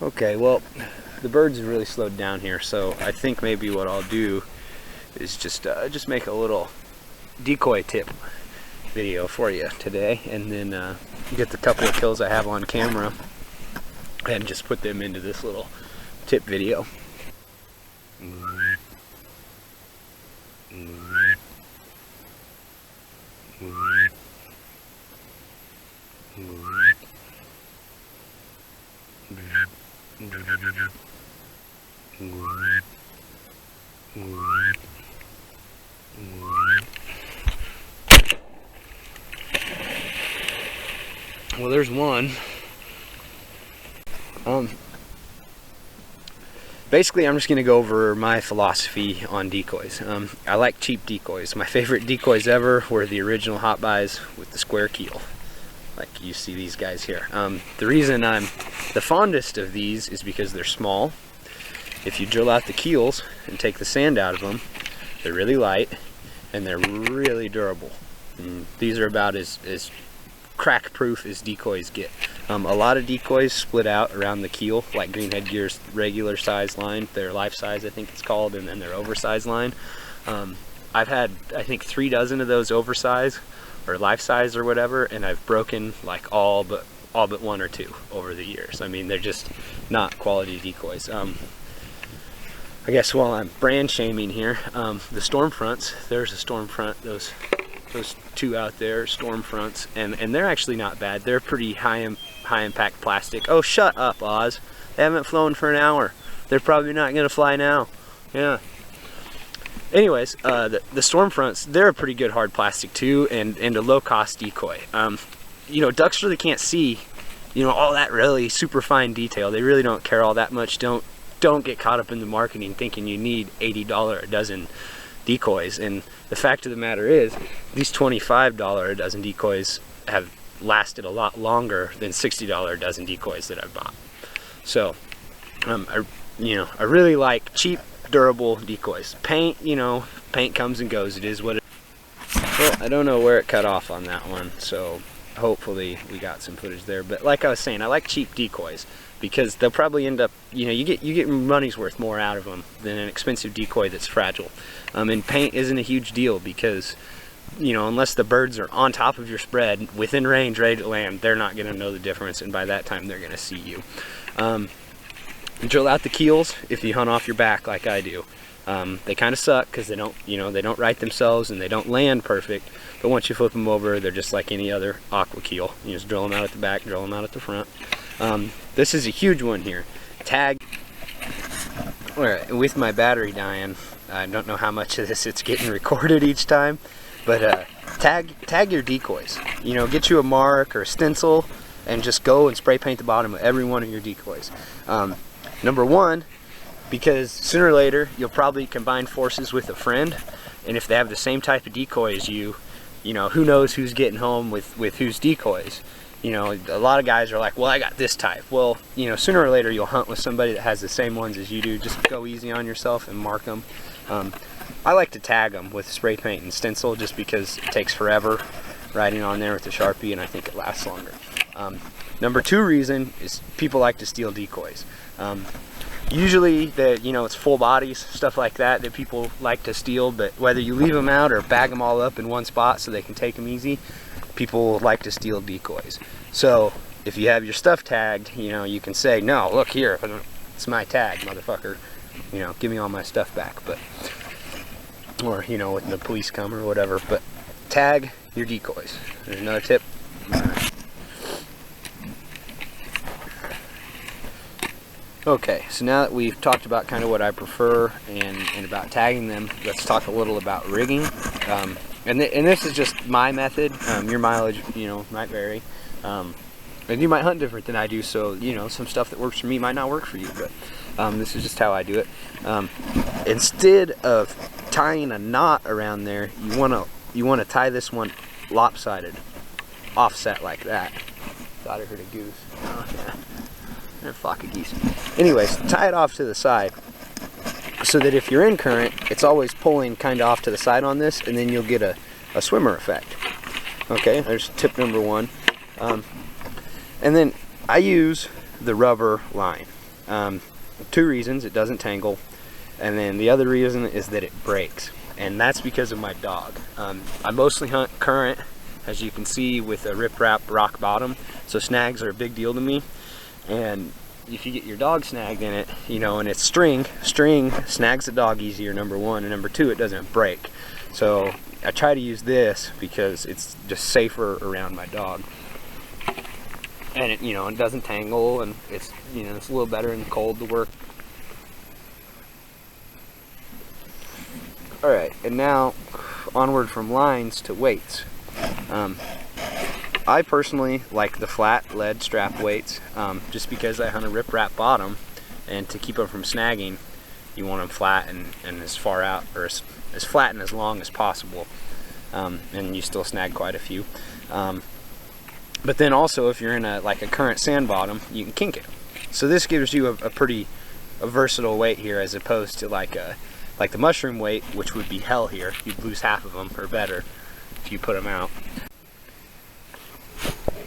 Okay, well, the birds have really slowed down here, so I think maybe what I'll do is just make a little decoy tip video for you today, and then get the couple of kills I have on camera and just put them into this little tip video. Well, there's one. Basically, I'm just going to go over my philosophy on decoys. I like cheap decoys. My favorite decoys ever were the original hot buys with the square keel, like you see these guys here. The reason I'm the fondest of these is because they're small. If you drill out the keels and take the sand out of them, they're really light and they're really durable. These are about as crack proof as decoys get. A lot of decoys split out around the keel, like Greenhead Gear's regular size line, their life size I think it's called, and then their oversized line. I've had I think 3 dozen of those oversized or life size or whatever, and I've broken like all but 1 or 2 over the years. I mean, they're just not quality decoys. I guess while I'm brand shaming here, the Stormfronts, there's a Stormfront, those 2 out there, Stormfronts, and they're actually not bad. They're pretty high impact plastic. Oh, shut up, Oz. They haven't flown for an hour. They're probably not gonna fly now. Yeah. Anyways, the Stormfronts, they're a pretty good hard plastic too, and a low cost decoy. You know, ducks really can't see, you know, all that really super fine detail. They really don't care all that much. Don't get caught up in the marketing thinking you need $80 a dozen decoys. And the fact of the matter is, these $25 a dozen decoys have lasted a lot longer than $60 a dozen decoys that I've bought. So, I really like cheap, durable decoys. Paint, you know, paint comes and goes. It is what it is. Well, I don't know where it cut off on that one, so hopefully we got some footage there. But like I was saying, I like cheap decoys because they'll probably end up, you know, you get your money's worth more out of them than an expensive decoy that's fragile. And paint isn't a huge deal because, you know, unless the birds are on top of your spread, within range, ready to land, they're not going to know the difference, and by that time they're going to see you. Drill out the keels if you hunt off your back like I do. They kind of suck because they don't, you know, they don't right themselves and they don't land perfect. But once you flip them over, they're just like any other aqua keel. You just drill them out at the back, drill them out at the front. This is a huge one here. Tag. All right, with my battery dying, I don't know how much of this it's getting recorded each time, but tag your decoys. You know, get you a mark or a stencil and just go and spray paint the bottom of every one of your decoys. Number one, because sooner or later you'll probably combine forces with a friend, and if they have the same type of decoy as you, you know, who knows who's getting home with whose decoys. You know, a lot of guys are like, well, I got this type. Well, you know, sooner or later you'll hunt with somebody that has the same ones as you do. Just go easy on yourself and mark them. I like to tag them with spray paint and stencil just because it takes forever writing on there with the Sharpie, and I think it lasts longer. Number 2 reason is people like to steal decoys. Usually, you know, it's full bodies, stuff like that people like to steal, but whether you leave them out or bag them all up in one spot so they can take them easy, people like to steal decoys. So if you have your stuff tagged, you know, you can say, no, look here, it's my tag, motherfucker. You know, give me all my stuff back. But, or, you know, when the police come or whatever. But tag your decoys. There's another tip. Okay, so now that we've talked about kind of what I prefer and about tagging them, let's talk a little about rigging. And this is just my method. Your mileage, you know, might vary. And you might hunt different than I do, so, you know, some stuff that works for me might not work for you, but this is just how I do it. Instead of tying a knot around there, you want to tie this one lopsided, offset like that. Thought I heard a goose. Oh, yeah. They're a flock of geese. Anyways, tie it off to the side so that if you're in current, it's always pulling kind of off to the side on this, and then you'll get a swimmer effect. Okay, there's tip number 1. And then I use the rubber line. Two reasons: it doesn't tangle, and then the other reason is that it breaks, and that's because of my dog. I mostly hunt current, as you can see, with a riprap rock bottom, so snags are a big deal to me. And if you get your dog snagged in it, you know, and it's string snags the dog easier, number one, and number two, it doesn't break. So I try to use this because it's just safer around my dog, and it, you know, it doesn't tangle, and it's, you know, it's a little better in the cold to work. All right, and now onward from lines to weights. I personally like the flat lead strap weights, just because I hunt a riprap bottom, and to keep them from snagging, you want them flat and as far out, or as flat and as long as possible, and you still snag quite a few. But then also, if you're in a current sand bottom, you can kink it. So this gives you a pretty versatile weight here, as opposed to like the mushroom weight, which would be hell here. You'd lose half of them or better if you put them out.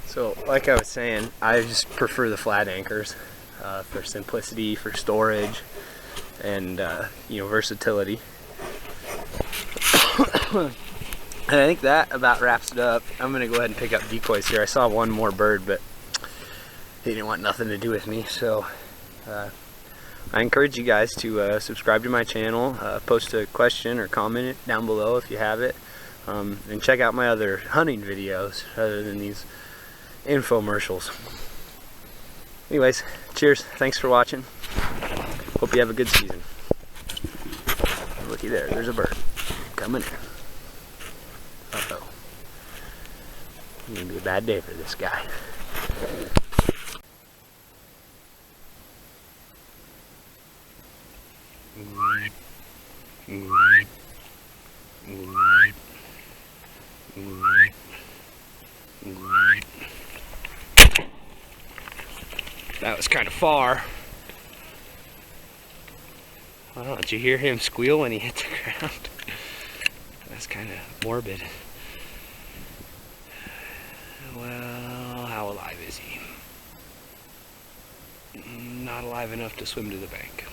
So like I was saying, I just prefer the flat anchors for simplicity, for storage, and you know, versatility. And I think that about wraps it up. I'm gonna go ahead and pick up decoys here. I saw one more bird, but he didn't want nothing to do with me, so I encourage you guys to subscribe to my channel, post a question or comment it down below if you have it, and check out my other hunting videos other than these infomercials. Anyways, cheers, thanks for watching. Hope you have a good season. Looky there, there's a bird coming in. Uh-oh. It's gonna be a bad day for this guy. That was kind of far. I don't know, did you hear him squeal when he hit the ground? That's kind of morbid. Well, how alive is he? Not alive enough to swim to the bank.